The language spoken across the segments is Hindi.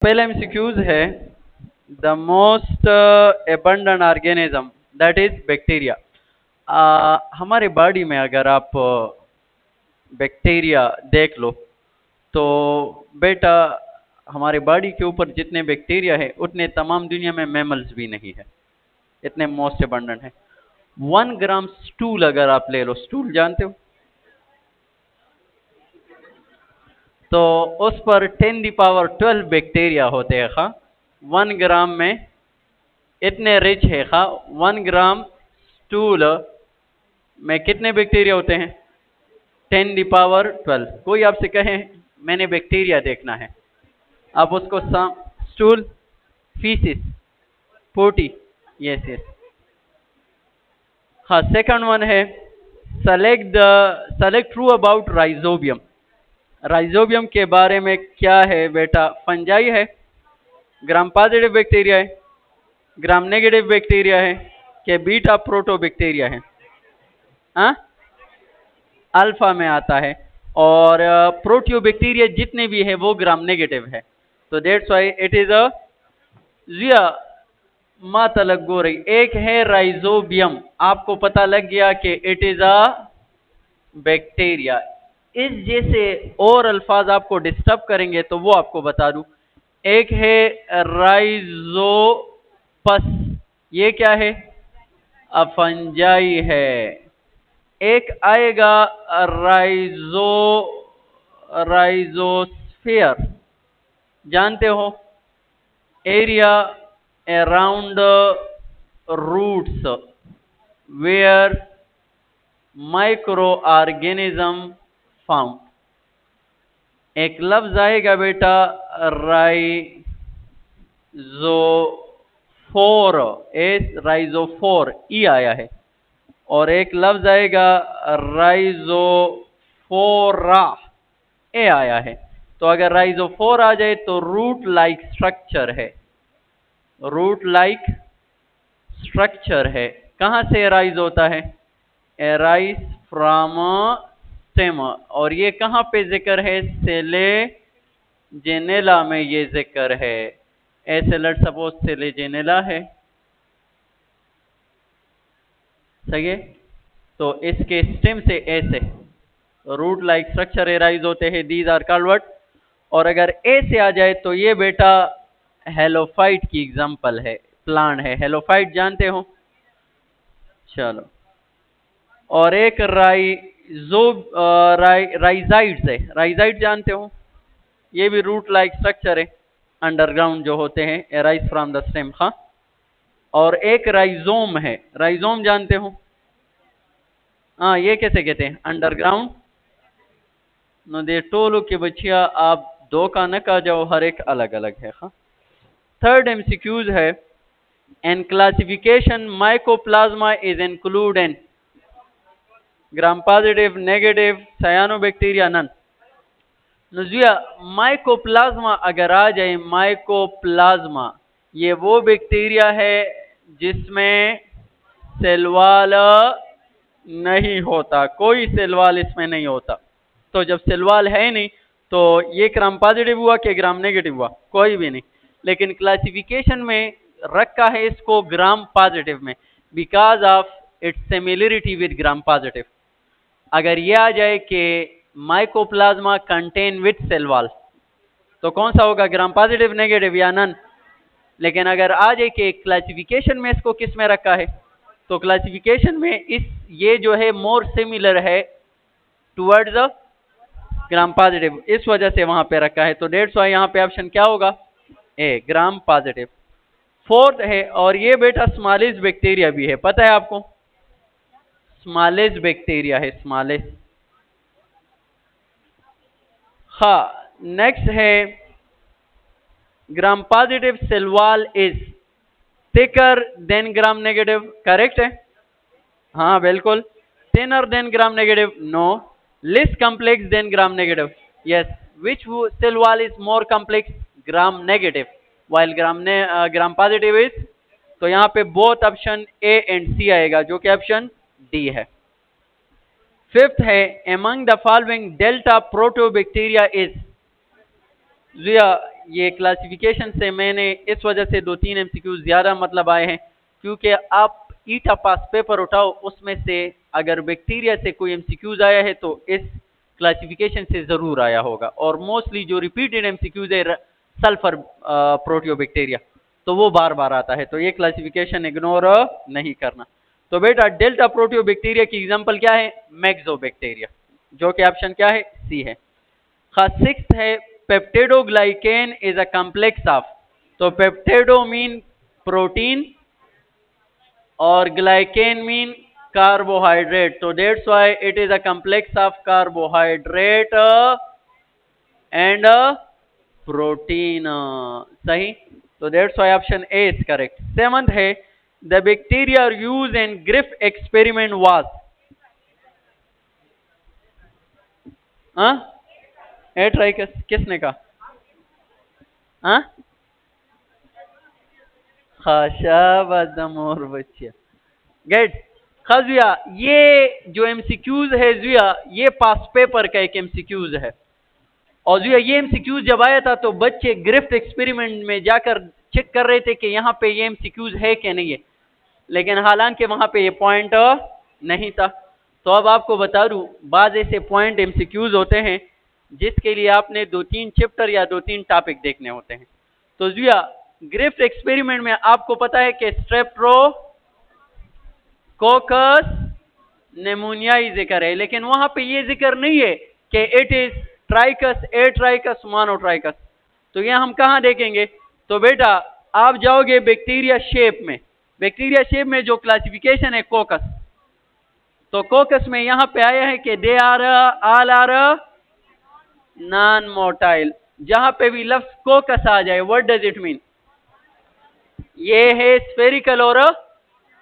पहला एमसीक्यूज है the most abundant organism that is bacteria. हमारे बॉडी में अगर आप बैक्टीरिया देख लो तो बेटा हमारे बॉडी के ऊपर जितने बैक्टीरिया है उतने तमाम दुनिया में मैमल्स भी नहीं है, इतने मोस्ट एबंडेंट है। 1 ग्राम स्टूल अगर आप ले लो, स्टूल जानते हो, तो उस पर 10⁻12 बैक्टीरिया होते हैं। खा 1 ग्राम में इतने रिच है। खा 1 ग्राम स्टूल में कितने बैक्टीरिया होते हैं? 10⁻12। कोई आपसे कहे मैंने बैक्टीरिया देखना है, आप उसको स्टूल, फीसिस, पोटी, यस यस। हाँ, सेकंड वन है select true about rhizobium. Rhizobium के बारे में क्या है बेटा? फंजाई है, ग्राम पॉजिटिव बैक्टीरिया है, ग्राम नेगेटिव बैक्टीरिया है, कि बीटा प्रोटो बैक्टीरिया है? हाँ, अल्फा में आता है। और प्रोटियो बैक्टीरिया जितने भी है वो ग्राम नेगेटिव है। तो that's why it is a जिया माता लग गो रही। एक है राइजोबियम, आपको पता लग गया कि इट इज अ बैक्टीरिया। इस जैसे और अल्फाज आपको डिस्टर्ब करेंगे तो वो आपको बता दूं। एक है राइजोपस, ये क्या है? फंजाई है। एक आएगा राइजोस्फीयर, जानते हो, area around roots where microorganism found. एक लफ्ज आएगा बेटा राइजोफोर, राइजोफोर ई आया है। और एक लफ्ज आएगा राइजोफोरा, ए आया है। तो अगर राइजोफोर आ जाए तो रूट लाइक स्ट्रक्चर है, रूट लाइक स्ट्रक्चर है। कहां से राइज होता है? Arise from stem. और ये कहां पे जिक्र है? सेले जेनेला में ये जिक्र है। ऐसे लेट सपोज सेले जेनेला है, सही है। तो इसके स्टेम से ऐसे रूट लाइक स्ट्रक्चर एराइज होते हैं, दीज आर कॉल्ड व्हाट? और अगर ए से आ जाए तो ये बेटा हेलोफाइट की एग्जांपल है, प्लांट है। हेलोफाइट जानते हो? चलो। और एक राइजाइड्स है, राइजाइड जानते हो? ये भी रूट लाइक स्ट्रक्चर है, अंडरग्राउंड जो होते हैं, एराइज फ्रॉम द स्टेम। हाँ। और एक राइजोम है, राइजोम जानते हो? हाँ, ये कैसे कहते हैं? अंडरग्राउंड। नो दे टोलो के बच्चिया आप दो का न का जाओ, हर एक अलग अलग है। हाँ। थर्ड एमसीक्यूज है an classification mycoplasma is include in gram positive, negative, cyanobacteria, none. नजिया माइकोप्लाज्मा अगर आ जाए, माइकोप्लाज्मा ये वो बैक्टीरिया है जिसमें सेलवाल नहीं होता, कोई सेलवाल इसमें नहीं होता। तो जब सेलवाल है नहीं तो ये ग्राम पॉजिटिव हुआ कि ग्राम नेगेटिव हुआ? कोई भी नहीं। लेकिन क्लासिफिकेशन में रखा है इसको ग्राम पॉजिटिव में because of its similarity with gram positive. अगर ये आ जाए कि mycoplasma contain with cell wall तो कौन सा होगा? ग्राम पॉजिटिव, नेगेटिव या नन? लेकिन अगर आ जाए कि क्लासिफिकेशन में इसको किस में रखा है, तो क्लासिफिकेशन में ये जो है मोर सिमिलर है टुवर्ड्स द ग्राम पॉजिटिव, इस वजह से वहां पे रखा है। तो डेट्स वाई यहाँ पे ऑप्शन क्या होगा? ए, ग्राम पॉजिटिव। फोर्थ है, और ये बेटा स्मॉलेस्ट बैक्टीरिया भी है, पता है आपको? स्मॉलेस्ट बैक्टीरिया है, स्मॉलेस्ट। हाँ, नेक्स्ट है gram positive cell wall is thicker than gram negative, correct है? हाँ बिल्कुल। Thinner than gram negative, no. Less complex than gram negative, yes. Which cell wall is more complex? Gram negative, while gram positive is. तो यहाँ पे both option A and C आएगा, जो कि ऑप्शन डी है। फिफ्थ है among the following delta proteobacteria is, ये क्लासिफिकेशन से मैंने इस वजह से 2-3 एमसीक्यूज ज़्यादा मतलब आए हैं, क्योंकि आप ईटा पास पेपर उठाओ, उसमें से अगर बैक्टीरिया से कोई एमसीक्यूज आया है तो इस क्लासिफिकेशन से ज़रूर आया होगा। और मोस्टली जो रिपीटेड एमसीक्यूज है सल्फर प्रोटियोबैक्टीरिया, तो वो बार बार आता है, तो ये क्लासिफिकेशन इग्नोर नहीं करना। तो बेटा डेल्टा प्रोटियोबैक्टीरिया की एग्जांपल क्या है? मैक्सोबैक्टीरिया, जो कि ऑप्शन क्या है? सी है। सिक्स्थ है peptidoglycan is a complex of, तो पेप्टिडो मीन प्रोटीन और ग्लाइकेन मीन कार्बोहाइड्रेट, तो that's why it is a complex of carbohydrate and protein. सही, तो that's why option A is correct. Seventh है the bacteria use in Griffith experiment was, A ट्राइकस, किसने कहा? खाशाबादमोर बच्चिया गेट खजुया, ये जो एमसीक्यूज है जुया, ये पास पेपर का एक एमसीक्यूज है। और जुया ये एमसीक्यूज जब आया था तो बच्चे ग्रिफ्ट एक्सपेरिमेंट में जाकर चेक कर रहे थे कि यहाँ पे ये एमसीक्यूज है कि नहीं है, लेकिन हालांकि वहां पे ये पॉइंट नहीं था। तो अब आपको बता दूं, बाज ऐसे पॉइंट एमसीक्यूज होते हैं जिसके लिए आपने 2-3 चैप्टर या 2-3 टॉपिक देखने होते हैं। तो जुया ग्रिफ्ट एक्सपेरिमेंट में आपको पता है कि स्ट्रेप्टोकोकस निमोनियाई जिक्र है, लेकिन वहां पे ये जिक्र नहीं है कि इट इज ट्राइकस, ए ट्राइकस, मोनोट्राइकस। तो ये हम कहां देखेंगे? तो बेटा आप जाओगे बैक्टीरिया शेप में, बैक्टीरिया शेप में जो क्लासिफिकेशन है कोकस, तो कोकस में यहां पे आया है कि they are all are non motile. जहां पे भी लफ्ज कोकस आ जाए, व्हाट डज इट मीन? ये है स्फेरिकल और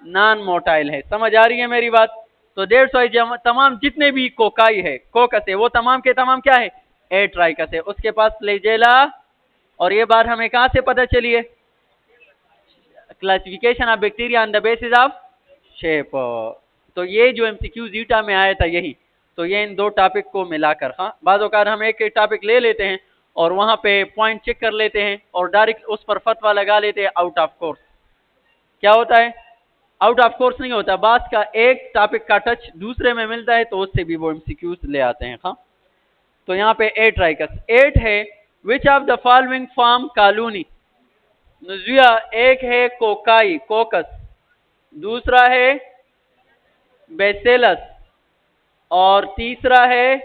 नॉन मोटाइल है। समझ आ रही है मेरी बात? तो डेढ़ सौ तमाम जितने भी कोकाई है, कोकस है, वो तमाम के तमाम क्या है? ए ट्राइकस है। उसके पास फ्लैजेला, और ये बात हमें कहां से पता चली है? Classification of bacteria on the basis of shape. तो ये जो एमसीक्यू जीटा में आया था यही, तो ये इन दो टॉपिक को मिलाकर, हाँ बाज़ औक़ात हम एक टॉपिक ले लेते हैं और वहां पे पॉइंट चेक कर लेते हैं और डायरेक्ट उस पर फतवा लगा लेते हैं आउट ऑफ कोर्स। क्या होता है? आउट ऑफ कोर्स नहीं होता, बात का एक टॉपिक का टच दूसरे में मिलता है तो उससे भी वो एमसीक्यूज ले आते हैं। हाँ, तो यहाँ पे 8 ट्राइकस 8 है which of the following form colony नुजिया, एक है कोकाई कोकस, दूसरा है बेसेलस और तीसरा है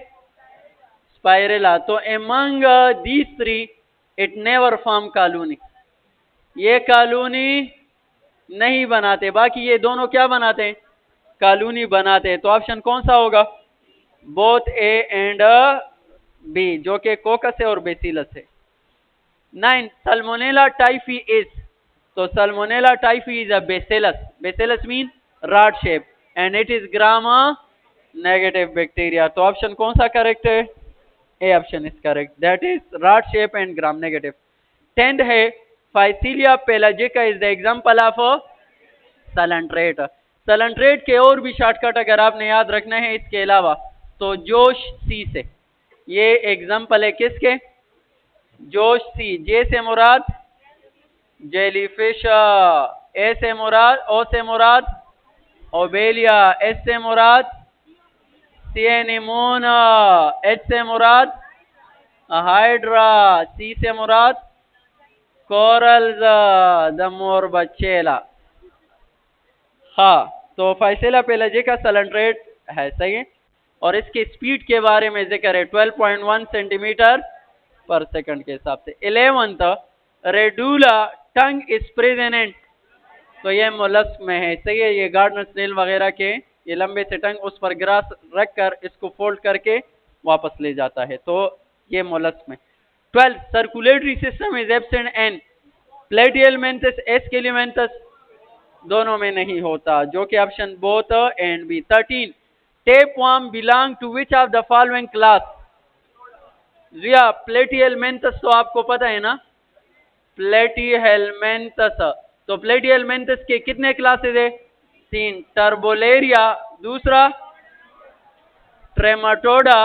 स्पाइरेला। तो among these 3 it never form colony, ये कॉलोनी नहीं बनाते, बाकी ये दोनों क्या बनाते हैं? कॉलोनी बनाते हैं। तो ऑप्शन कौन सा होगा? बोथ ए एंड बी, जो कि कोकस है और बेसिलस है। 9 सल्मोनेला टाइफी इज, तो Salmonella typhi is a bacillus, bacillus mean rod shape and it is gram negative bacteria. तो ऑप्शन कौन सा करेक्ट है? A option is correct, that is rod shape and gram negative. 10 है फाइसीलिया पेलाजिका इज द एग्जाम्पल ऑफ सैलेंट्रेट। सैलेंट्रेट के और भी शॉर्टकट अगर आपने याद रखना है इसके अलावा, तो जोश सी से, ये एग्जाम्पल है किसके? जोश सी। जे से मुराद जेलीफिश, ए से मुराद, ओ से मुराद ओबेलिया, एस से मुराद सिएनिमोन, एच से मुराद हाइड्रा, सी से मुराद कोरल्स द मोरबचेला। हाँ, तो फाइसेला पेलाजिका सैलेंट्रेट है, सही है। और इसकी स्पीड के बारे में जिक्र है 12.1 सेंटीमीटर पर सेकंड के हिसाब से। 11 रेडुला टंग इज प्रेजेंट, तो ये मोलस्क में है, सही है। ये गार्डनर स्नेल वगैरह के ये लंबे से टंग उस पर ग्रास रखकर इसको फोल्ड करके वापस ले जाता है, तो ये मोलस्क में। 12 circulatory system is absent and platyhelminthes, aschelminthes दोनों में नहीं होता, जो कि option both and B. 13 tapeworm belong to which of the following class? जिया प्लेटियलमेंथस तो आपको पता है ना, प्लेटियलमेंथस। तो प्लेटियलमेंथस के कितने क्लासेस है? 3, टर्बोलेरिया, दूसरा ट्रेमाटोडा,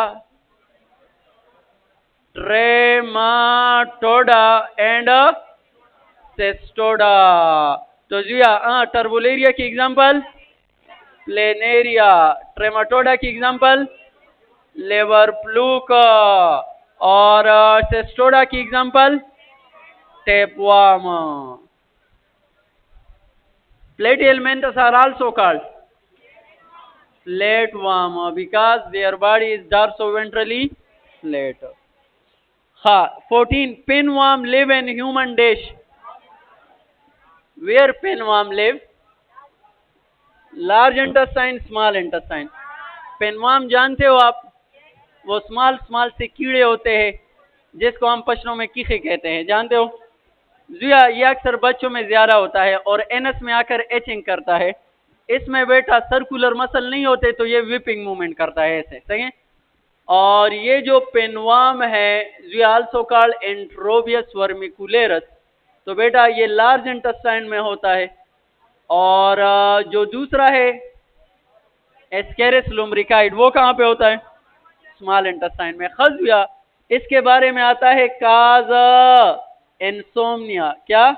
ट्रेमाटोडा एंड सेस्टोडा। तो जिया टर्बुलेरिया की एग्जांपल प्लेनेरिया, ट्रेमाटोडा की एग्जांपल लेवर प्लूक, और सेस्टोडा की example tapeworm. Platy helminthes are also called flatworm because their body is dorsoventrally flat. 14. Pinworm live in human dish. Where pinworm live? Large intestine, small intestine. Pinworm जानते हो आप? वो स्मॉल से कीड़े होते हैं जिसको हम पशुओं में कीखे कहते हैं, जानते हो? जिया, ये अक्सर बच्चों में ज्यादा होता है और एनस में आकर एचिंग करता है। इसमें बेटा सर्कुलर मसल नहीं होते तो ये विपिंग मूवमेंट करता है ऐसे, सही है। और ये जो पिनवर्म है वी आल्सो कॉल्ड एंट्रोबियस वर्मिकुलेरस, तो बेटा ये लार्ज इंटेस्टाइन में होता है। और जो दूसरा है एस्केरिस लुम्ब्रिकाइड, वो कहाँ पे होता है? स्मॉल इंटेस्टाइन में। खज़िया, इसके बारे में आता है काज इंसोम्निया। क्या?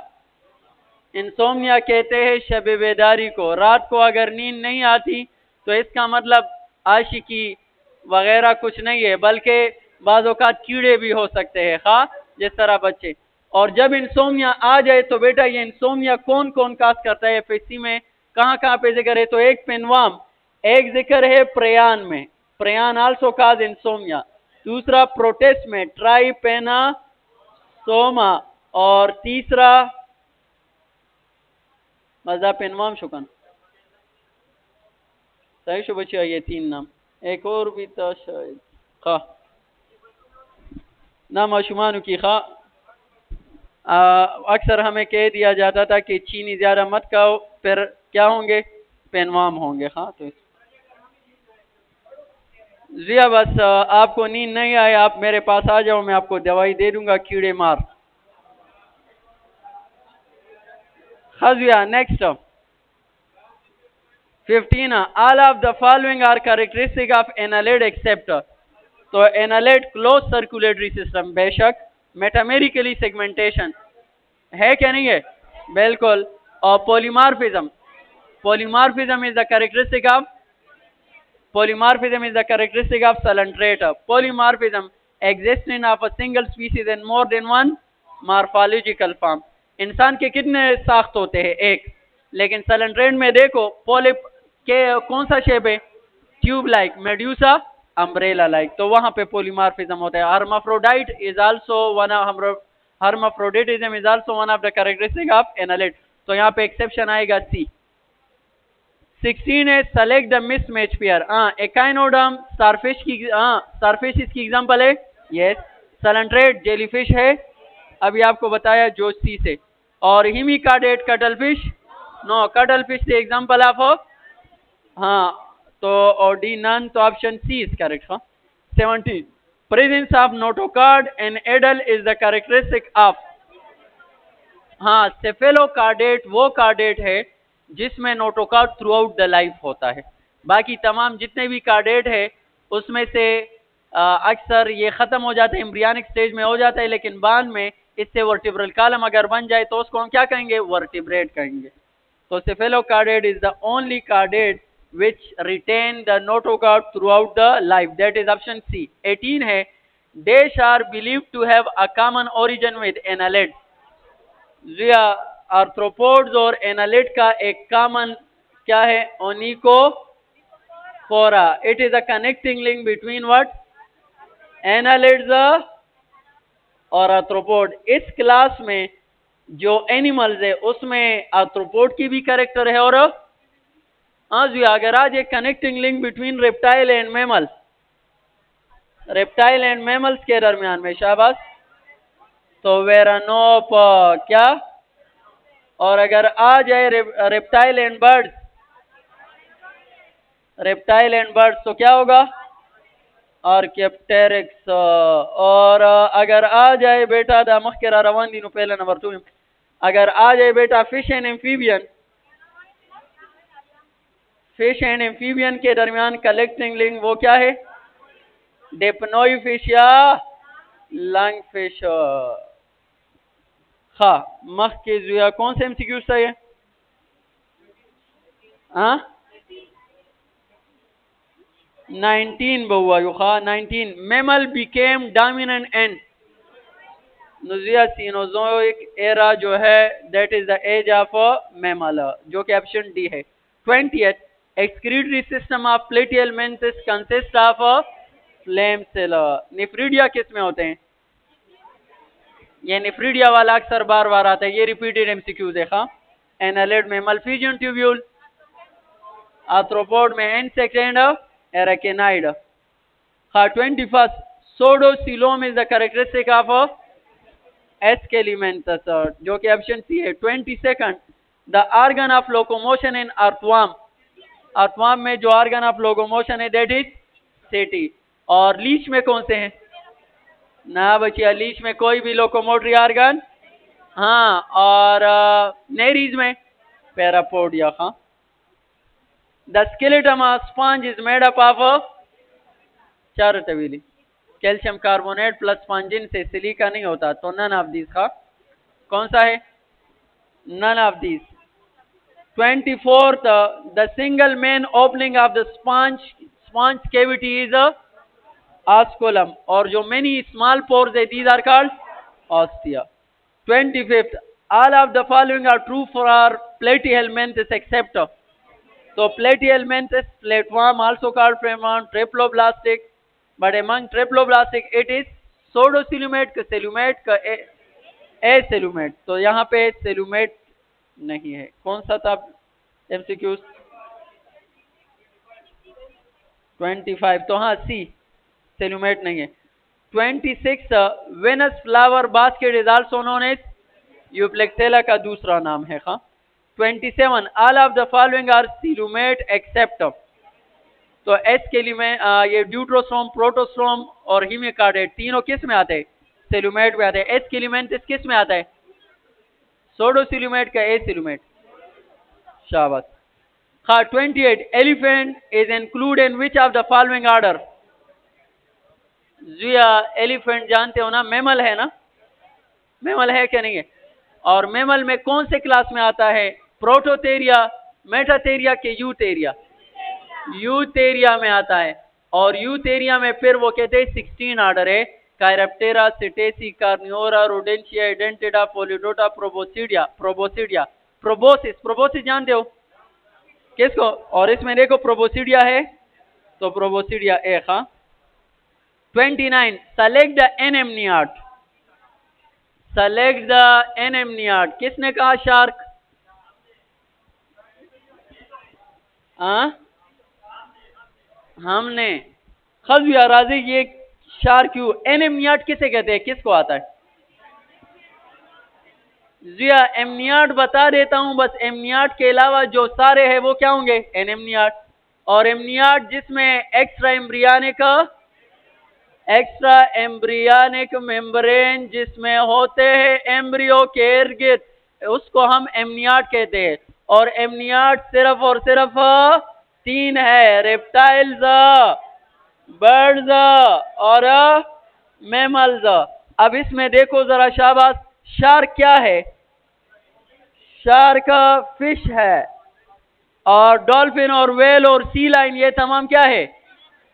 इंसोम्निया कहते हैं शब बेदारी को। रात को अगर नींद नहीं आती तो इसका मतलब आशिकी वगैरह कुछ नहीं है, बल्कि बाज़ औक़ात कीड़े भी हो सकते हैं, हाँ, जिस तरह बच्चे। और जब इंसोम्निया आ जाए तो बेटा ये इंसोम्निया कौन कौन काज करता है एफएससी में, कहाँ कहाँ पे जिक्र है? तो एक पिनवर्म, एक जिक्र है प्रेयान में, प्रेयान आल्सो काज इंसोम्निया। दूसरा प्रोटेस्ट में ट्राइपेनासोमा, और तीसरा मजा पिनवर्म शुकन, सही शो बच्चा, ये 3 नाम। एक और भी था शायद, खा नाम आशुमानु की खा। अक्सर हमें कह दिया जाता था कि चीनी ज्यादा मत खाओ, फिर क्या होंगे? पिनवर्म होंगे। हाँ, तो जिया बस आपको नींद नहीं आए, आप मेरे पास आ जाओ, मैं आपको दवाई दे दूंगा कीड़े मार। खज़िया, next 15, all of the following are characteristic of annelid except. तो एनालिड क्लोज सर्कुलेटरी सिस्टम, बेशक। मेटामेरिकली सेगमेंटेशन है क्या नहीं है? बिल्कुल। और polymorphism, polymorphism is the characteristic of salantrate. Polymorphism existing of a single species in more than one morphological form. इंसान के कितने साख्त होते हैं? एक। लेकिन सैलेंट्रेट में देखो पॉलिप के कौन सा शेप है? Tube like, medusa, umbrella like, तो वहां पे पॉलीमॉर्फिज्म होता है। Hermaphrodite is also one of hermaphroditism is also one of the characteristic of annelid, तो यहाँ पे एक्सेप्शन आएगा सी। 16 है select the mismatch pair. Echinoderm starfish की, स्टारफिश की एग्जांपल है, यस। सैलेंट्रेट जेलीफिश है, अभी आपको बताया जो सी से। और हिमिकार्डेट कटलफिश, नो, कटलफिश से एग्जांपल ऑफ, हाँ, तो और डी नन, तो option C is correct. 17 presence of notochord in adult is the characteristic of, हाँ, सेफेलोकार्डेट वो कार्डेट है जिसमें notochord throughout the life होता है। बाकी तमाम जितने भी कार्डेट है उसमें से अक्सर ये ख़त्म हो जाता है, एम्ब्रियनिक स्टेज में हो जाता है, लेकिन बाद में इससे वर्टिब्रल कॉलम अगर बन जाए तो उसको हम क्या कहेंगे? वर्टिब्रेट कहेंगे। तो cephalochordate is the only chordate which retain the notochord throughout the life, that is option C। 18 है dash are believed to have a common origin with annelid। जिया, आर्थ्रोपोड्स और एनालिड का एक कॉमन क्या है? Onychophora. It is a connecting link between what? Annelids और आर्थ्रोपोड। इस क्लास में जो एनिमल्स है उसमें आर्थ्रोपोड की भी कैरेक्टर है, और जी अगर आज एक connecting link between reptile and mammal, reptile and mammals के दरमियान में, शाबाश, तो वेरानोप क्या? और अगर आ जाए reptile and birds, reptile and birds, तो क्या होगा? आर्केप्टेरिक्स। और अगर आ जाए बेटा दा मखकरा रवान दिनों पहले नंबर 2, अगर आ जाए बेटा fish and amphibian, fish and amphibian के दरमियान कलेक्टिंग लिंक वो क्या है? डिप्नोई फिश या लंग फिश। हाँ, मख के जुया कौन से एमसीक्यू था ये? हाँ 19 बहुआ यू खा 19। मेमल बिकेम डोमिनेंट एंड नुजिया सीनोजोइक एरा जो है that is the age of mammal, जो कि ऑप्शन डी है। 20th excretory system of platyhelminthes consist of flame cell. Nephridia किस में होते हैं? ये निफ्रीडिया वाला अक्सर बार बार आता है, ये रिपीटेड एमसीक्यू देखा। एनालिड में मल्फिजियन ट्यूब्यूल, आर्थ्रोपोड में इंसेक्ट एंड एराकिनाइड। हाँ 21st pseudocoelom is the characteristic of aschelminthes, जो कि ऑप्शन सी है। 22nd the organ of locomotion in earthworm, earthworm में जो ऑर्गन ऑफ लोकोमोशन है दैट इज सेटी। और लीच में कौन से हैं? ना बचिया, लीच में कोई भी लोकोमोटरी ऑर्गन। हाँ, और नेरीज में पैरापोडिया। हाँ the skeleton of sponge is made up of चार तवीली, कैल्शियम कार्बोनेट प्लस स्पंजिन से, सिलिका नहीं होता, तो नन ऑफ दिस। का कौन सा है? None of this. 24th the single main opening of the sponge cavity is osculum, और जो मेनी स्मॉल पोर्स है these are called ostia. 25th all of the following are true for platyhelminthes except, तो प्लेटिहेल्मिन्थस प्लेटफॉर्म आल्सो कॉल्ड प्रेमॉन triploblastic, but among triploblastic it is pseudocoelomate का सेलुमेट का ए सेलुमेट, तो यहाँ पे सेलुमेट नहीं है। कौन सा था एमसीक्यू? 25, तो हाँ सी, सेलुमेट नहीं है। 26 Venus flower basket is also known as euplectella का दूसरा नाम है। हाँ 27 all of the following are coelomate except, तो एस के लिए में ये ड्यूट्रोस्ट्रोम, प्रोटोस्ट्रोम और हीमिकार्डेट तीनों किस में आते हैं? सेलुमेट में आते हैं। एस केलिमेंटिस किस में आता है? सोडोसिलुमेट का ए सिलुमेट। शाबाश। हाँ 28 elephant is include in which of the following order? जिया एलिफेंट जानते हो ना, मेमल है ना, मेमल है क्या नहीं है? और मेमल में कौन से क्लास में आता है? प्रोटोथेरिया, मेटाथेरिया के यूथेरिया? यूथेरिया में आता है। और यूथेरिया में फिर वो कहते हैं 16 ऑर्डर है, कायरप्टेरा, सिटेसी, कार्नियोरा, रोडेंशिया, एडेंटिडा, पोलिडोटा, प्रोबोसिडिया, प्रोबोसिडिया, प्रोबोसिस, प्रोबोसिस जानते हो किसको? और इसमें देखो प्रोबोसिडिया है, तो प्रोबोसिडिया एक। हाँ 29 सेलेक्ट द एनेमनियाट, सेलेक्ट द एनेमनियाट, किसने कहा? शार्क। हमने। खज़्विया राजी, ये शार्क क्यों? एनेमनियाट किसे कहते हैं, किसको आता है? जिया एमनियाट बता देता हूं, बस एमनियाट के अलावा जो सारे हैं वो क्या होंगे? एनेमनियाट। और एमनियाट जिसमें एक्स्ट्रा एम्ब्रियानिक मेम्ब्रेन जिसमें होते हैं एम्ब्रियो के इर्द गिर्द, उसको हम एमनियाट कहते हैं। और एमनियाट सिर्फ और सिर्फ 3 है, रेप्टाइल्स, बर्ड्स और मैमल्स। अब इसमें देखो जरा शाबाश, शार्क क्या है? शार्क फिश है, और डॉल्फिन और वेल और सी लाइन ये तमाम क्या है?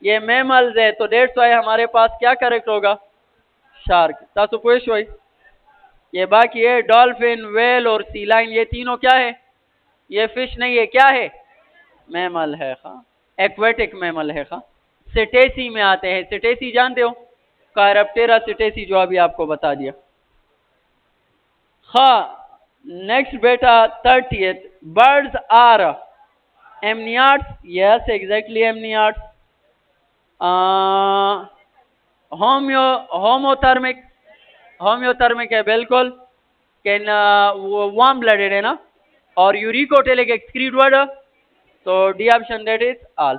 ये मैमल्स है। तो डेट्स वाई हमारे पास क्या करेक्ट होगा? शार्क। तासु पुश हुई, ये बाकी है डॉल्फिन, वेल और सी लाइन, ये तीनों क्या है? ये फिश नहीं है, क्या है? मैमल है। हाँ एक्वेटिक मैमल है। हाँ सिटेसी में आते हैं। सिटेसी जानते हो? कायरप्टेरा सिटेसी, जो अभी आपको बता दिया। हाँ नेक्स्ट बेटा 30th birds are amniotes, yes exactly amniotes. Homothermic, homeothermic है बिल्कुल, कैन वो वार्म ब्लडेड है ना, और यूरिकोटेलिक एक्सक्रीट वर्ड, तो D option that is all.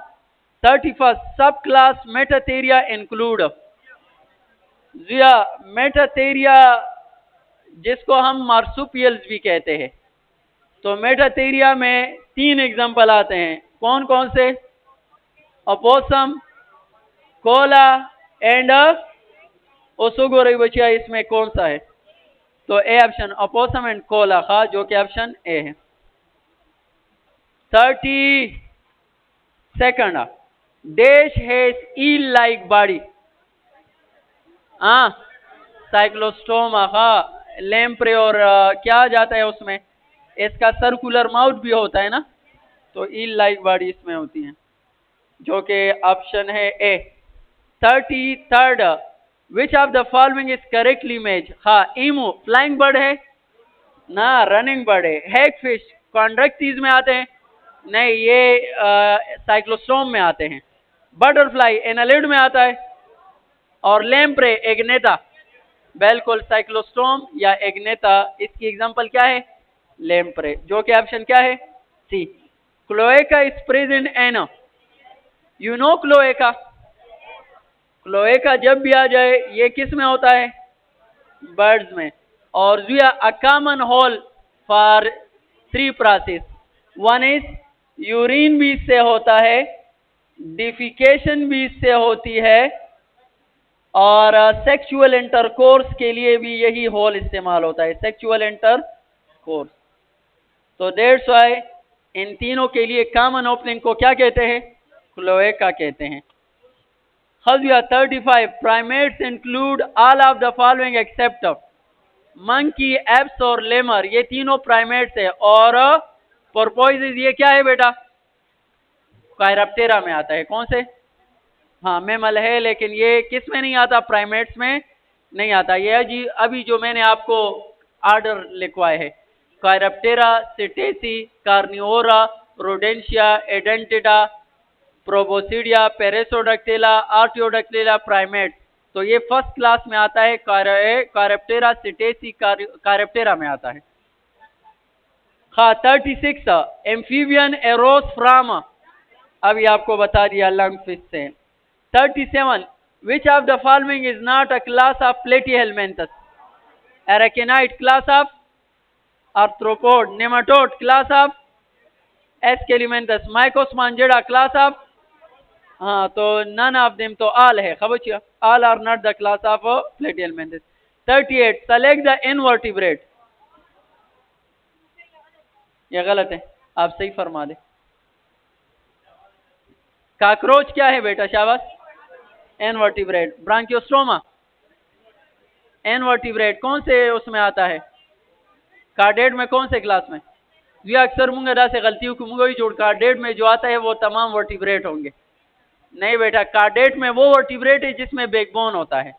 31st subclass metatheria include, जिया मेटाथेरिया जिसको हम मार्सुपियल्स भी कहते हैं, तो मेटाथेरिया में 3 एग्जांपल आते हैं। कौन कौन से? अपोसम, कोला एंड ओसुगो रही बचिया इसमें कौन सा है? तो A option opossum and koala खा, जो कि ऑप्शन ए है। 32 dash has eel like body. हाँ, साइक्लोस्टोमा खा, लैम्प्रे और क्या आ जाता है उसमें, इसका सर्कुलर माउथ भी होता है ना, तो ईल लाइक बॉडी इसमें होती है, जो कि ऑप्शन है ए। 33 विच of the following is correctly match? हाँ, ईमू फ्लाइंग बर्ड है ना, रनिंग बर्ड है। हैग फिश कॉन्ड्रेक्टीज में आते हैं, नहीं ये साइक्लोस्टोम में आते हैं। बटरफ्लाई एनालिड में आता है, और लैम्प्रे एग्नेटा, बिल्कुल साइक्लोस्टोम या एग्नेटा, इसकी एग्जांपल क्या है? लैम्प्रे, जो कि ऑप्शन क्या है? C. Cloaca is present in, you know cloaca, cloaca जब भी आ जाए ये किस में होता है? बर्ड्स में। और जुया a common hole for 3 process, one is urine भी इससे होता है, डिफिकेशन भी इससे होती है, और सेक्सुअल इंटरकोर्स के लिए भी यही होल इस्तेमाल होता है, सेक्सुअल इंटरकोर्स। तो दैट्स व्हाई इन तीनों के लिए कॉमन ओपनिंग को क्या कहते हैं? क्लोएका कहते हैं। हज़िया 35 primates include all of the following except monkey, apps और लेमर, ये तीनों प्राइमेट्स है। और पोर्पोइसेस ये क्या है बेटा? कायरप्टेरा में आता है। कौन से? हाँ, मैमल है, लेकिन ये किस में नहीं आता? प्राइमेट्स में नहीं आता। ये जी अभी जो मैंने आपको ऑर्डर लिखवाए है, कायरप्टेरा, सिटेसी, कार्निओरा, रोडेंशिया, एडेंटिडा, प्रोबोसिडिया, पेरेसोडक्टिला, आर्टियोडक्टिला, प्राइमेट। तो ये फर्स्ट क्लास में आता है, कायरप्टेरा, सिटेसी, कायरप्टेरा में आता है। हाँ, 36 एम्फीबियन एरोस फ्राम, अभी आपको बता दिया, लंग फिश से। 37 which of the following is not a class of platyhelminthes? Arachnid class of arthropod, nematode class of aschelminthes, माइकोस्मांजिडा क्लास ऑफ, हाँ तो नन ऑफ देम, तो ऑल है खबचिया, all are not the class of platyhelminthes. 38 select the invertebrate, ये गलत है, आप सही फरमा दे। काकरोच क्या है बेटा? शाबाश, इनवर्टिब्रेट। ब्रांकियोस्टोमा इनवर्टिब्रेट कौन से उसमें आता है? कार्डेट में कौन से क्लास में? ये अक्सर मुंगेदा से गलती को मुंगो ही जोड़, कार्डेट में जो आता है वो तमाम वर्टिब्रेट होंगे। नहीं बेटा, कार्डेट में वो वर्टिब्रेट है जिसमें बैकबोन होता है,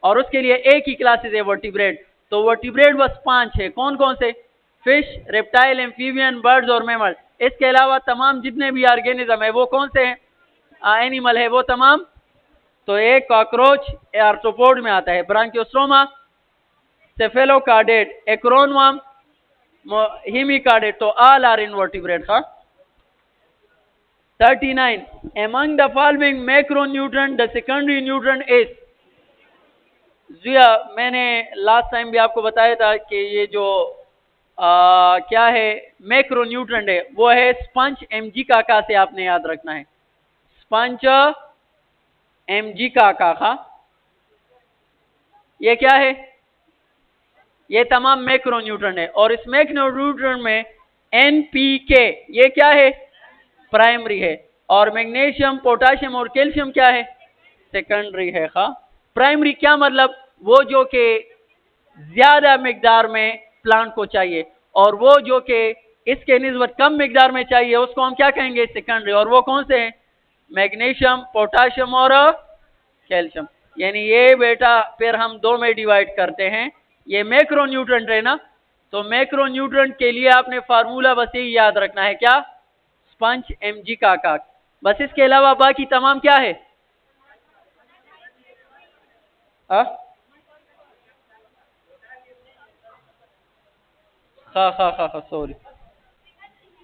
और उसके लिए एक ही क्लासेस है वर्टिब्रेट। तो वर्टिब्रेट बस 5 है। कौन कौन से? फिश, रेप्टाइल, एम्फीबियन, बर्ड्स और मैमल। इसके अलावा तमाम जितने भी ऑर्गेनिज्म है वो कौन से हैं? एनिमल है वो तमाम। तो एक कॉकरोच आर्थ्रोपोड में आता है, ब्रांकियोस्टोमा, सेफेलोकार्डेट, एक्रोनवर्म, हेमिकार्डेट, तो ऑल आर इनवर्टिब्रेट। हाँ। 39 among the following macronutrient the secondary nutrient is? जिया मैंने लास्ट टाइम भी आपको बताया था कि ये जो क्या है मैक्रोन्यूट्रेंट है, वो है स्पंज एमजी काका से आपने याद रखना है, स्पंज एमजी काका। ये क्या है? ये तमाम मैक्रोन्यूट्रेंट है, और इस मैक्रोन्यूट्रेंट में एनपीके ये क्या है? प्राइमरी है, और मैग्नीशियम, पोटाशियम और कैल्शियम क्या है? सेकेंडरी है। हाँ, प्राइमरी क्या मतलब? वो जो कि ज्यादा मिकदार में प्लांट को चाहिए, और वो जो कि इसके निस्बत कम मिकदार में चाहिए उसको हम क्या कहेंगे? सेकेंडरी। और वो कौन से हैं? मैग्नीशियम, पोटाशियम और कैल्शियम। यानी ये बेटा फिर हम 2 में डिवाइड करते हैं। ये मैक्रोन्यूट्रेंट है ना, तो मैक्रोन्यूट्रेंट के लिए आपने फार्मूला बस यही याद रखना है, क्या? स्पंज एमजी काका। बस इसके अलावा बाकी तमाम क्या है? हाँ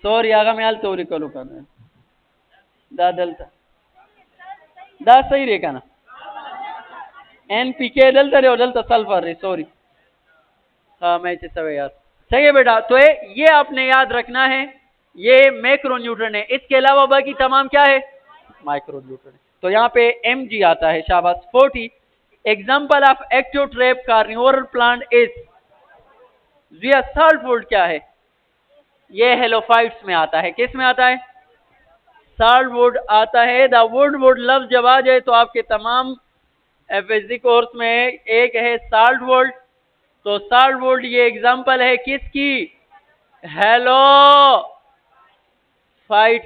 सॉरी आगा मैं तोरी कलो करना दा सही रेखा ना, एनपीके डलता रे डलता सल्फर रे, सॉरी। हाँ मैं सब यार सही है बेटा। तो ये आपने याद रखना है, ये मैक्रोन्यूट्रेंट है। इसके अलावा बाकी तमाम क्या है? माइक्रोन्यूट्रेंट। तो यहाँ पे एमजी आता है। शाबाश। 40 एग्जाम्पल ऑफ एक्टोट्रेप कार्निवोरल प्लांट इज सॉल्टवुड क्या है? ये हेलोफाइट्स में आता है। किस में आता है? सॉल्टवुड आता है। द वुड लफ्ज जब आ जाए तो आपके तमाम एफएससी कोर्स में एक है सॉल्टवुड। तो सॉल्टवुड ये एग्जाम्पल है किसकी? हेलोफाइट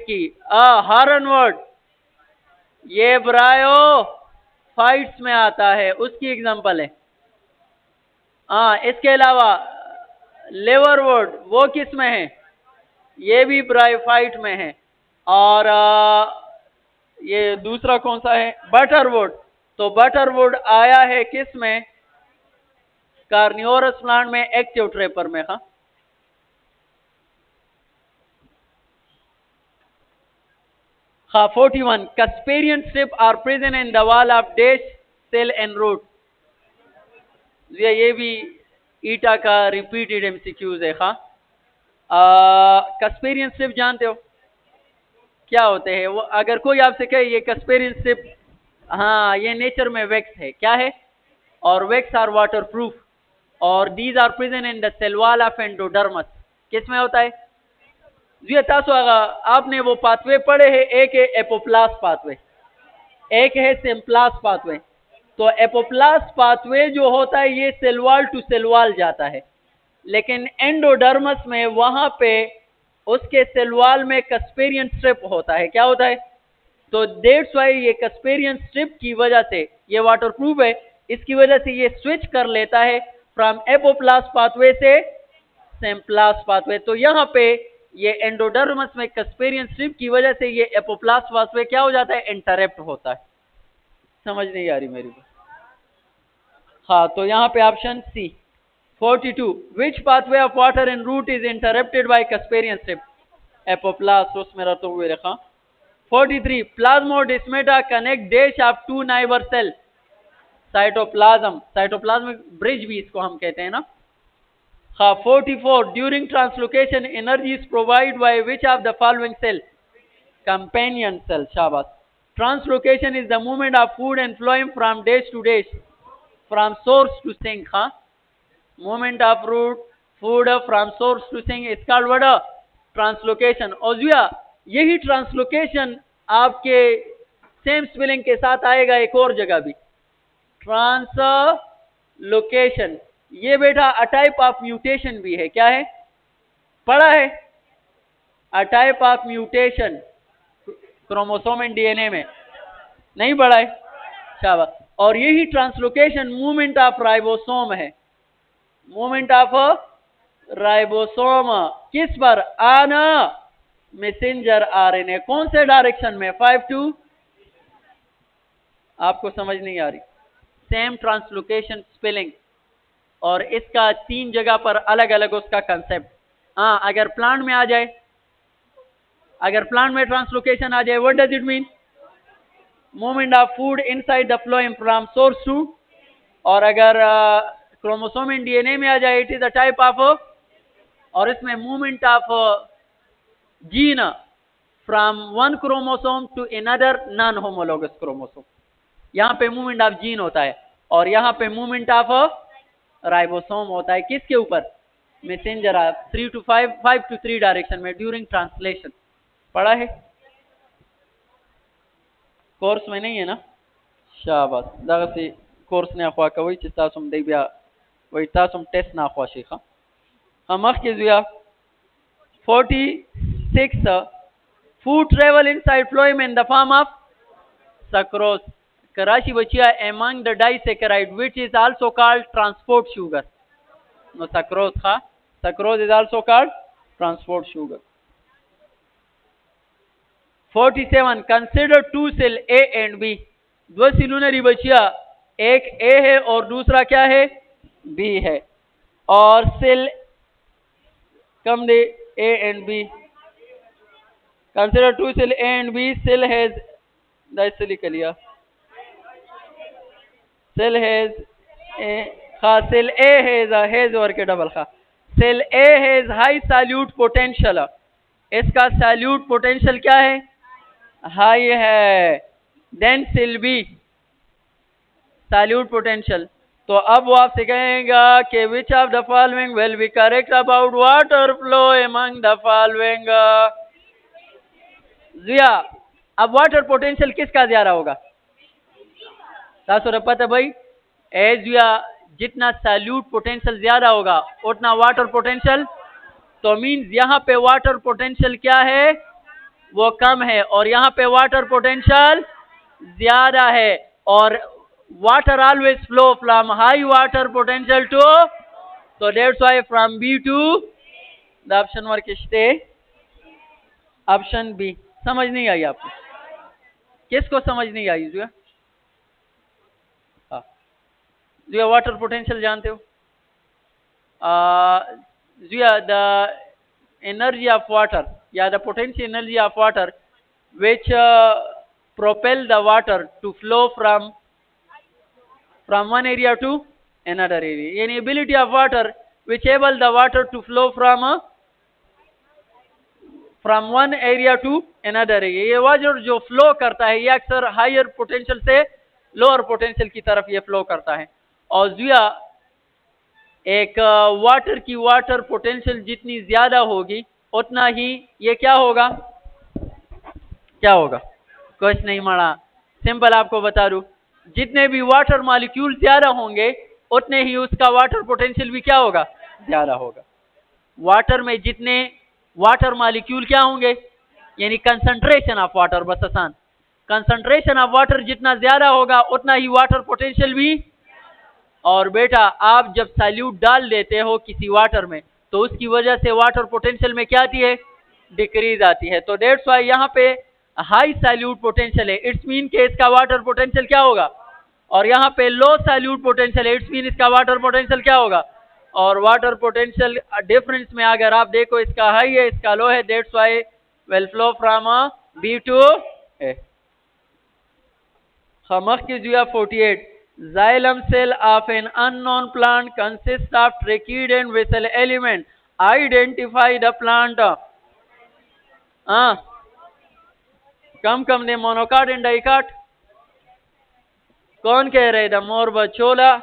की। हार्नवुड ये ब्रायोफाइट्स में आता है, उसकी एग्जाम्पल है। इसके अलावा लेवरवुड वो किस में है? ये भी ब्रायोफाइट में है। और ये दूसरा कौन सा है? बटरवुड। तो बटरवुड आया है किस में? कार्निवोरस प्लांट में, एक्टिव ट्रेपर में। हाँ 41 Casparian strip are present in the wall of dash cell and root। ये भी ईटा का रिपीटेड एमसीक्यूज है। कास्पेरियन स्ट्रिप जानते हो क्या होते हैं? वो अगर कोई आपसे कहे ये कास्पेरियन स्ट्रिप, हाँ ये नेचर में वैक्स है, क्या है? और वैक्स आर वाटर प्रूफ और these are present in the cell wall of endodermis. किस में होता है? जी आपने वो पाथवे पढ़े हैं, एक है एपोप्लास्ट पाथवे, एक है सिम्प्लास्ट पाथवे। तो एपोप्लास्ट पाथवे जो होता है ये cell wall to cell wall जाता है, लेकिन एंडोडर्मस में वहां पे उसके सेल वॉल में कास्पेरियन स्ट्रिप होता है। क्या होता है? तो दैट्स व्हाई ये कास्पेरियन स्ट्रिप की वजह से ये वाटरप्रूफ है, इसकी वजह से ये स्विच कर लेता है फ्रॉम एपोप्लास्ट पाथवे से सिम्प्लास्ट पाथवे। तो यहाँ पे ये एंडोडर्मस में कास्पेरियन स्ट्रिप की वजह से ये एपोप्लास्ट पाथवे क्या हो जाता है? इंटरप्ट होता है। समझ नहीं आ रही मेरी बात? हाँ तो यहाँ पे option C 42 which pathway of water in root is interrupted by casparian strip? Apoplast. उसमें रहते हुए रखा। 43 plasmodesmata connect dash of two neighbour cell. Cytoplasm, cytoplasmic bridge भी इसको हम कहते हैं ना। हाँ 44 during translocation energy is provide by which of the following cell? Companion cell. शाबाश। Translocation is the movement of food and flowing from dash to dash, from source to sink. हाँ movement of food from source to sink is called what? Translocation. और यही ट्रांसलोकेशन आपके सेम स्पेलिंग के साथ आएगा एक और जगह भी, ट्रांसलोकेशन। ये बेटा अ टाइप ऑफ म्यूटेशन भी है। क्या है? पढ़ा है? अ type of mutation chromosome and DNA में नहीं पढ़ा है? शाबाश। और यही ट्रांसलोकेशन मूवमेंट ऑफ राइबोसोम है। मूवमेंट ऑफ राइबोसोम किस पर? On messenger RNA. कौन से डायरेक्शन में? 5-2। आपको समझ नहीं आ रही? सेम ट्रांसलोकेशन स्पेलिंग और इसका 3 जगह पर अलग अलग उसका कंसेप्ट। अगर प्लांट में आ जाए, अगर प्लांट में ट्रांसलोकेशन आ जाए, what does it mean? Movement of food inside the phloem from source to. और अगर क्रोमोसोम इन डीएनए में आ जाए, it is a type of, और इसमें movement of gene from one chromosome to another non homologous chromosome. यहाँ पे मूवमेंट ऑफ जीन होता है और यहाँ पे मूवमेंट ऑफ राइबोसोम होता है। किसके ऊपर? मैसेंजर। 3 to 5, 5 to 3 डायरेक्शन में ड्यूरिंग ट्रांसलेशन। पढ़ा है? कोर्स में नहीं है ना? शाबाश। दगसी कोर्स ने अखवा कवई चिस्तासुम देबिया वही तासुम टेस्ट ना अखवा शेखा। हम अख के जुया 46 food travel inside phloem in the form of sucrose. Karachi बचिया among the disaccharide which is also called transport sugar। No sucrose ha, sucrose is also called transport sugar। 47 consider two cell A and B। दो सिलुनरी बचिया, एक A है और दूसरा क्या है? B है। और cell come they A and B। consider two cell A and B, cell has द लिख लिया, cell has cell A has और के डबल खा। Cell A has high solute potential. इसका सैल्यूट पोटेंशियल क्या है? हाई है। Then cell B, solute potential. तो अब वो आपसे कहेगा कि which of the following will be correct about water flow among the following. जिया, अब वाटर पोटेंशियल किसका ज्यादा होगा? पता भाई, एज या जितना सैल्यूट पोटेंशियल ज्यादा होगा उतना वाटर पोटेंशियल, तो मीन्स यहाँ पे वाटर पोटेंशियल क्या है? वो कम है, और यहाँ पे वाटर पोटेंशियल ज्यादा है। और water always flow from high water potential to, so that's why from B to the option work stay option B. समझ नहीं आई आपको? किसको समझ नहीं आई? जुआ, हाँ जुआ वाटर पोटेंशियल जानते हो? जुआ द एनर्जी ऑफ वाटर या the potential energy of water which propel the water to flow from one area to another area, yani ability of water which able the water to flow from one area to another area। ये वाटर जो फ्लो करता है ये अक्सर हायर पोटेंशियल से लोअर पोटेंशियल की तरफ ये फ्लो करता है। और जुआ एक वाटर की वाटर पोटेंशियल जितनी ज्यादा होगी उतना ही ये क्या होगा? क्या होगा? कुछ नहीं मड़ा, सिंपल आपको बता दूं, जितने भी वाटर मॉलिक्यूल ज्यादा होंगे उतने ही उसका वाटर पोटेंशियल भी क्या होगा? ज्यादा होगा। वाटर में जितने वाटर मॉलिक्यूल क्या होंगे, यानी कंसंट्रेशन ऑफ वाटर, बस आसान, कंसंट्रेशन ऑफ वाटर जितना ज्यादा होगा उतना ही वाटर पोटेंशियल भी। और बेटा आप जब सैल्यूट डाल देते हो किसी वाटर में तो उसकी वजह से वाटर पोटेंशियल में क्या आती है? डिक्रीज आती है। तो डेट्स वाई यहाँ पे हाई सैल्यूट पोटेंशियल है, इट्स मीन के इसका वाटर पोटेंशियल क्या होगा? और यहाँ पे लो सैल्यूट पोटेंशियल है, इट्स मीन इसका वाटर पोटेंशियल क्या होगा? और वाटर पोटेंशियल डिफरेंस में अगर आप देखो इसका हाई है इसका लो है, that's why will flow from B to A. खमख की जुआ 48 xylem cell of an unknown plant consists of trachid and vessel element, identify the plant। कम दे मोनोकाट एंड डाइकाट, कौन कह रहे? द मोर बचोला।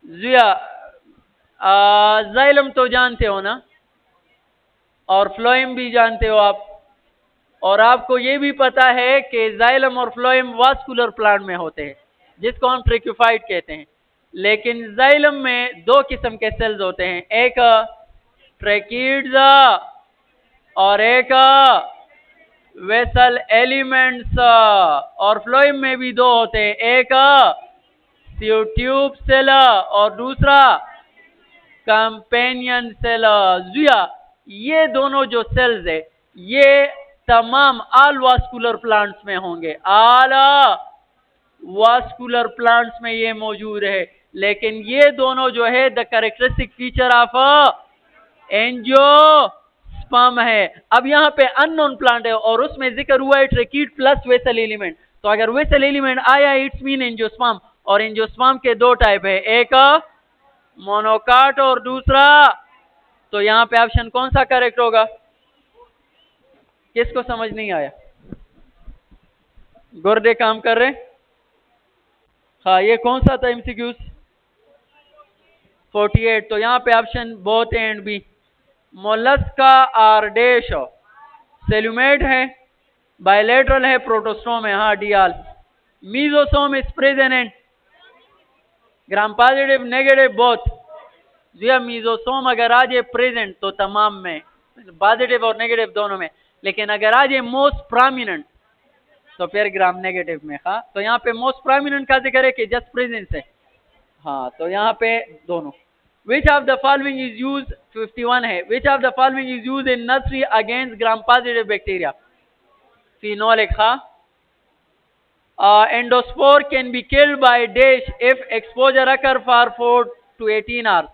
जुआ जाइलम तो जानते हो ना, और फ्लोएम भी जानते हो आप, और आपको ये भी पता है कि जाइलम और फ्लोएम वास्कुलर प्लांट में होते हैं जिसको हम ट्रेक्यूफाइट कहते हैं। लेकिन जाइलम में दो किस्म के सेल्स होते हैं, एक ट्रेकिड्स और एक वेसल एलिमेंट्स। और फ्लोएम में भी दो होते हैं, एक ट्यूब सेल और दूसरा कंपेनियन सेल। जुआ ये दोनों जो सेल्स है ये तमाम ऑल वास्कुलर प्लांट्स में होंगे, ऑल वास्कुलर प्लांट्स में ये मौजूद है। लेकिन ये दोनों जो है the characteristic feature of angiosperm है। अब यहाँ पे अननोन प्लांट है और उसमें जिक्र हुआ है ट्रेकिड प्लस वेसल एलिमेंट, तो अगर वेसल एलिमेंट आया इट्स मीन एंजियोस्पर्म। और एंजियोस्पर्म के दो टाइप है, एक मोनोकाट और दूसरा, तो यहाँ पे ऑप्शन कौन सा करेक्ट होगा? किसको समझ नहीं आया? गुर्दे काम कर रहे? हाँ, ये कौन सा था एमसीक्यूज? 48। तो यहाँ पे option both A and B. Mollusca are dash coelomate है, बायलेटरल है, प्रोटोस्टोम है, हाँ डियाल। Mesosome is present, gram positive negative both. जी मीजोसोम अगर आ जाए प्रेजेंट तो तमाम में, पॉजिटिव और नेगेटिव दोनों में, लेकिन अगर आ जाए मोस्ट प्रोमिनेंट तो फिर ग्राम नेगेटिव में। हाँ, तो यहाँ पे मोस्ट प्रोमिनेंट का जिक्र है कि जस्ट प्रेजेंस है। हाँ, तो यहाँ पे दोनों। Which of the following is use 51 है, which of the following is use in nursery against gram positive bacteria? Phenolic. हाँ, endospore can be killed by dash if exposure occur for 4 to 18 hours।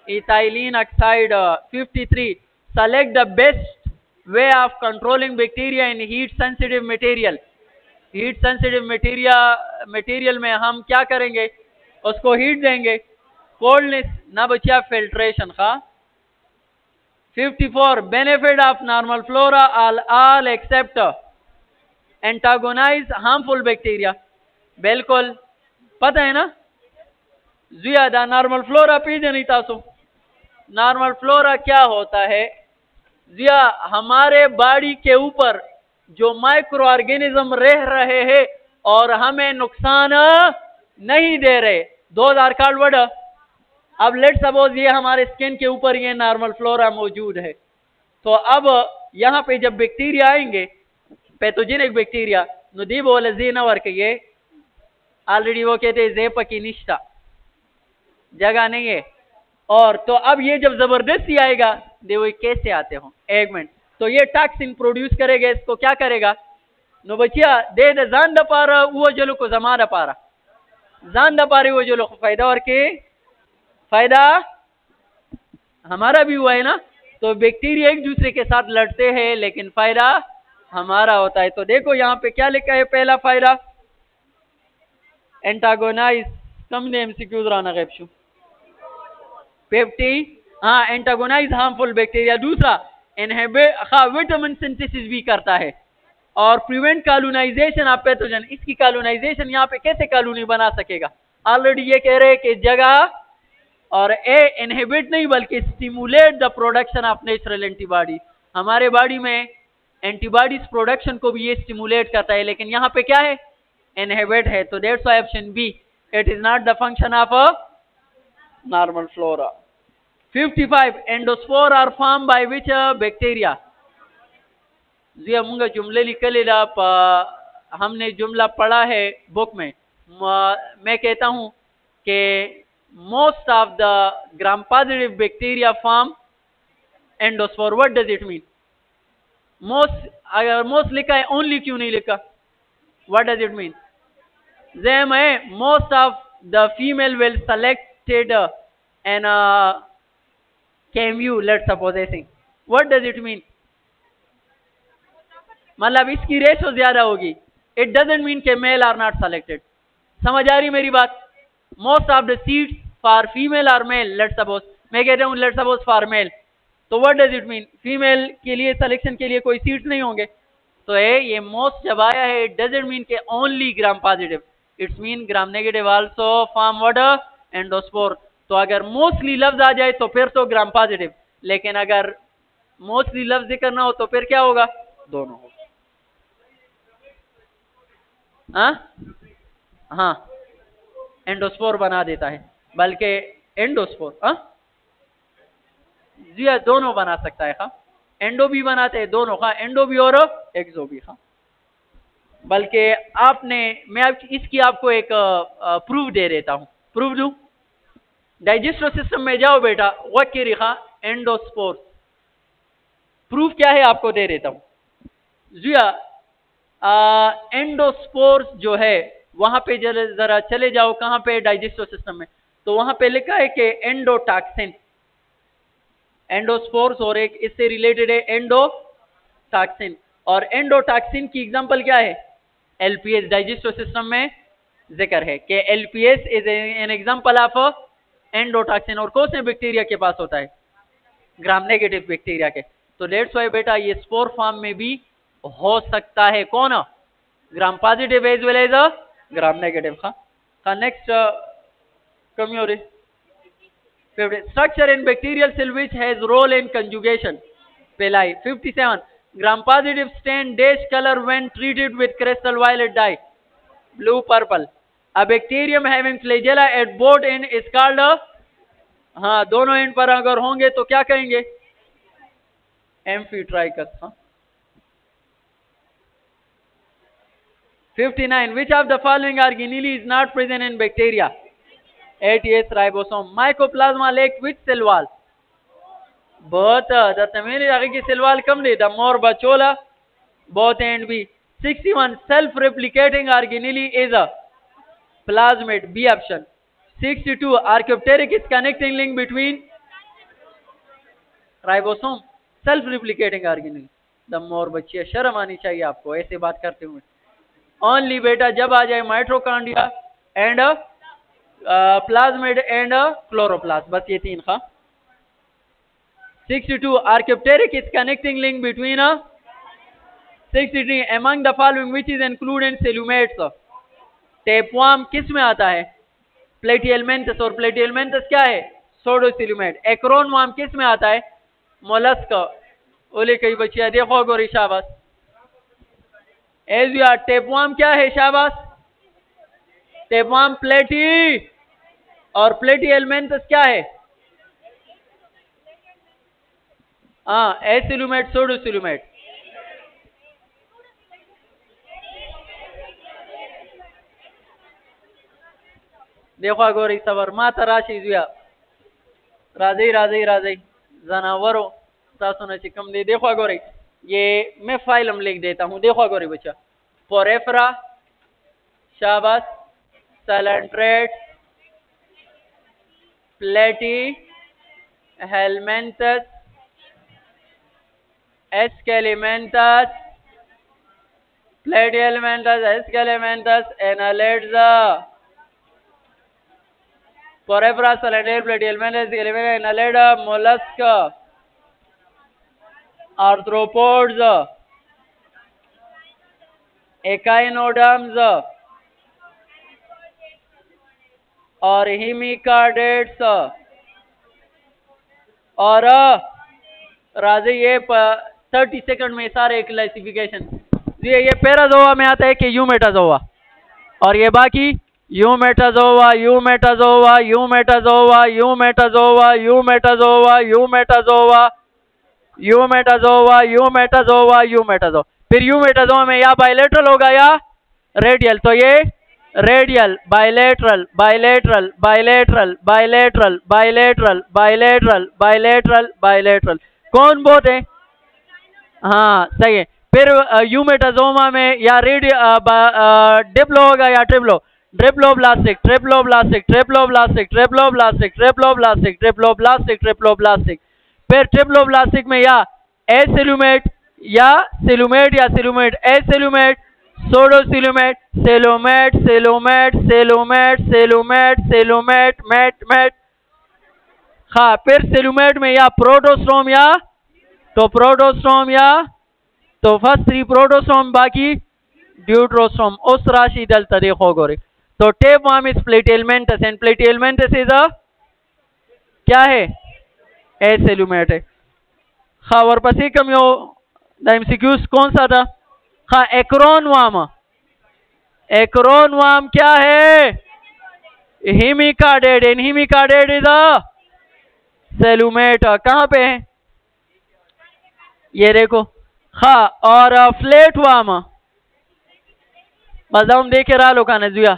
Ethylene oxide. 53 select the best way of controlling bacteria in heat sensitive material. Heat sensitive material में हम क्या करेंगे? उसको हीट देंगे, कोल्डनेस ना बचिया फिल्ट्रेशन। का 54 benefit of normal flora all except antagonize harmful bacteria. बिल्कुल पता है ना ज्यादा नॉर्मल फ्लोरा पीजे नहीं तासो। नॉर्मल फ्लोरा क्या होता है जिया, हमारे बॉडी के ऊपर जो माइक्रो ऑर्गेनिज्म रह रहे हैं और हमें नुकसान नहीं दे रहे। 2000 कार्ड वर्ड। अब लेट सपोज ये हमारे स्किन के ऊपर ये नॉर्मल फ्लोरा मौजूद है, तो अब यहाँ पे जब बैक्टीरिया आएंगे, पैथोजेनिक बैक्टीरिया नुदी बोले जीनावर के ये ऑलरेडी वो कहते हैं जेप की निष्ठा जगह नहीं है। और तो अब ये जब जबरदस्ती आएगा देखो कैसे आते हो, एक मिनट, तो ये टॉक्सिन प्रोड्यूस करेगा, इसको क्या करेगा नो बचिया दे दे जान द पारा वो जलो को जमा द पारा जान द पारे वो जलो को फायदा और के फायदा हमारा भी हुआ है ना। तो बैक्टीरिया एक दूसरे के साथ लड़ते हैं लेकिन फायदा हमारा होता है। तो देखो यहाँ पे क्या लिखा है, पहला फायदा एंटागोनाइज कम ने एमसीक्यू दौरान गैबशु 50 हाँ एंटागोनाइज हार्मफुल बैक्टीरिया। दूसरा विटामिन सिंथेसिस भी करता है और प्रिवेंट कॉलोनाइजेशन ऑफ पैथोजन। इसकी कॉलोनाइजेशन यहाँ पे कैसे कॉलोनी बना सकेगा, ऑलरेडी ये कह रहे हैं कि जगह और ए इनहिबिट नहीं बल्कि stimulate the production of natural antibody. हमारे बॉडी में एंटीबॉडीज प्रोडक्शन को भी ये स्टिमुलेट करता है, लेकिन यहाँ पे क्या है इनहिबिट है। तो that's why option B it is not the function of a normal flora. 55 endospore are form by which bacteria. जी मुंगा जुमले लिखले हमने जुमला पढ़ा है बुक में। मैं कहता हूं कि most of the gram positive bacteria form endospore. What does it mean most? अगर मोस्ट लिखा है ओनली क्यों नहीं लिखा? What does it mean? जेम है most of the female will selected एन कैम्यू लेट्स सपोज ऐसे। What does it mean? मतलब इसकी रेशो ज्यादा होगी। इट डजेंट मीन के मेल आर नॉट सेलेक्टेड। समझ आ रही मेरी बात? Most of the seats for female are mail let's suppose, मैं कहता हूँ लेट्स सपोज फॉर मेल, तो what does it mean? Female के लिए सिलेक्शन के लिए कोई सीट्स नहीं होंगे। तो ये मोस्ट जब आया है इट डजेंट मीन के only gram positive, it's mean gram negative also form what endospore. तो अगर मोस्टली लफ्ज आ जाए तो फिर तो ग्राम पॉजिटिव, लेकिन अगर मोस्टली लफ्ज जिक्र ना हो तो फिर क्या होगा? दोनों होगा। हाँ एंडोस्पोर बना देता है, बल्कि एंडोस्पोर जी हाँ दोनों बना सकता है। हाँ एंडो भी बनाते हैं दोनों, हाँ एंडो भी और एक्सो भी। हाँ बल्कि आपने मैं इसकी आपको एक प्रूफ दे देता हूँ। प्रूफ दूं? डाइजेस्टिव सिस्टम में जाओ बेटा, वक्की रिखा एंडोस्पोर। प्रूफ क्या है आपको दे देता हूँ। जी एंडोस्पोर्स जो है वहां पे जरा चले जाओ, कहां पे? डाइजेस्टिव सिस्टम में। तो वहां पे लिखा है कि एंडोटॉक्सिन, एंडोस्पोर्स और एक इससे रिलेटेड है एंडोटॉक्सिन। और एंडोटॉक्सिन की एग्जांपल क्या है? एलपीएस। डाइजेस्टिव सिस्टम में जिक्र है कि LPS is an example of endotoxin. और कौन से बैक्टीरिया के पास होता है? ग्राम नेगेटिव बैक्टीरिया के। तो डेट्स वाई बेटा ये स्पोर फॉर्म में भी हो सकता है। कौन? Gram positive as well as gram negative. हाँ नेक्स्ट कम्योरी structure in bacterial cell which has role in conjugation pili. 57 gram positive stain dash colour when treated with crystal violet dye blue purple. A bacterium having flagella at both end is called हाँ दोनों एंड पर अगर होंगे तो क्या कहेंगे? एम्फीट्राइकस। हाँ 59 which of the following organelle is not present in bacteria? ATS ribosome. Mycoplasma lack which cell wall? Both the tamil की cell wall कम नहीं, the more bachola both and B. 61 self-replicating organelle is a plasmid, B option. 62 archaeopteryx is connecting link between ribosome, self-replicating organelle. the more बच्चिया शर्म आनी चाहिए आपको ऐसे बात करते हुए। ओनली बेटा जब आ जाए mitochondria and plasmid and chloroplast, बस ये तीन। हाँ 62 archaeopteryx is connecting link between 63 among the following which is included in cellulose? Tapeworm किस में आता है? प्लेटिहेलमिन्थस, और प्लेटिहेलमिन्थस क्या है? सोडोसिल्यूमेट। एक्रोनवार्म किस में आता है? मोलस्क। ओले कई बच्चिया देखो गोरी, शाबाश। एजुआ टेपवार्म क्या है? शाबाश। टेपवार्म प्लेटी, और प्लेटिहेलमिन्थस क्या है? हाँ, एसिल्यूमेट, सोडोसिल्यूमेट। देखो गोरी सबर माता राशि जुया राजी राजी राजी जनावरो तासो ने चिकम दे। देखो गोरी, ये मैं फाइल हम लिख देता हूँ। देखो गोरी बच्चा, पोरेफ्रा, शाबाश, सैलेंट्रेट, प्लेटी हेलमेंथस, एस्केलिमेंथस, प्लेटिहेलमिन्थस, एस्केलिमेंथस, एनालेड्स, पोरेफ्रा, सैलेंट्रेट, प्लेटिहेलमिन्थस, एस्केलिमेंथस, एनालेड, मोलस्क, आर्थ्रोपोड्स, एकाइनोडर्म्स और हिमिकार्डेट्स। और राजे ये 30 सेकंड में सारे क्लासिफिकेशन। ये पैराजोआ में आता है कि यूमेटाजोआ, और ये बाकी eumetazoa, eumetazoa, eumetazoa, eumetazoa, eumetazoa, eumetazoa, eumetazoa, eumetazoa, eumetazoa. फिर यूमेटाजोआ में या बायलेटरल होगा या रेडियल। तो ये radial, bilateral, bilateral, bilateral, bilateral, bilateral, bilateral, bilateral, bilateral. कौन बोथ है? हाँ सही है। फिर यूमेटाजोमा में या डिप्लो होगा या triplo. Triploblastic, triploblastic, triploblastic, triploblastic, triploblastic, triploblastic, triploblastic. फिर ट्रिप्लोब्लास्टिक में या एसिल्यूमेट या सिल्यूमेट या सिल्यूमेट, एसिल्यूमेट, सोडोसिल्यूमेट, सेलोमेट, सेलोमेट, सेलोमेट, सेलोमेट, सेलोमेट, मेट मेट। हाँ, फिर सेलुमेट में या प्रोटोस्टोम या तो प्रोटोस्टोम या तो फर्स्ट 3 प्रोटोस्टोम, बाकी ड्यूट्रोस्टोम। उस राशि दल देखो गोरे। तो टेपवार्म इज प्लेटिहेलमिन्थस, एंड प्लेटिहेलमिन्थस इज क्या है? एसिल्यूमेट है। हाँ, और पसी कम यो द एमसीक्यूज कौन सा था? हाँ, एक्रोनवार्म। एक्रोनवार्म क्या है? हिमिकार्डेट, एंड हिमिकार्डेट इज सेलुमेट। कहाँ पे है? ये देखो। हाँ, और फ्लेटवार्म बस हम देखे रहा लोग ने जुआ।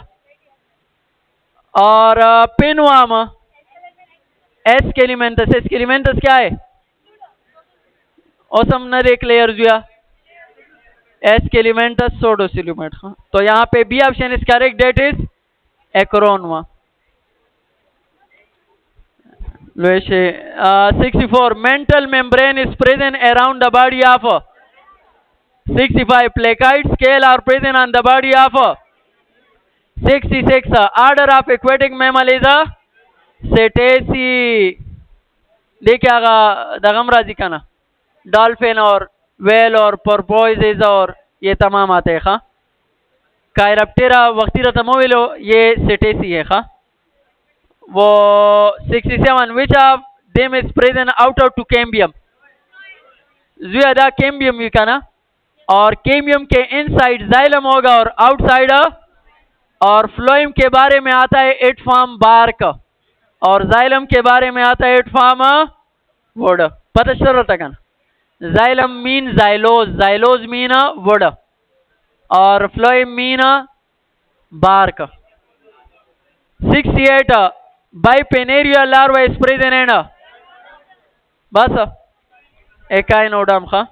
और पिनवार्म, एस्केलिमेंथस, एस्केलिमेंथस क्या है? ओसम न देख लेयर जुआ, एस्केलिमेंथस, सोडोसिल्यूमेट। हाँ, तो यहाँ पे B option is correct, that is acorn worm. 64 mental membrane is present around the body of 65 placoid scale are present on the body of 66 order of aquatic mammal is cetacean। देखिए दगमरा जी का ना डॉल्फिन और वेल और पोर्पोइज और ये तमाम आते हैं। हाँ, कायरप्टेरा वक्तीरा तमोविलो ये सेटेसी है। हाँ, वो 67 which of them is present outer to cambium? ज्यादा कैम्बियम भी का ना, और कैम्बियम के इनसाइड जाइलम होगा और आउटसाइड। और फ्लोएम के बारे में आता है एट फॉर्म बार्क, और जाइलम के बारे में आता है एट फॉर्म वुड। पता चल रहा था का? Xylem mean xylos, xylos mean wood, और phloem mean bark. 68 bipinnaria larva is present and बस एकाइनोडर्म। हाँ,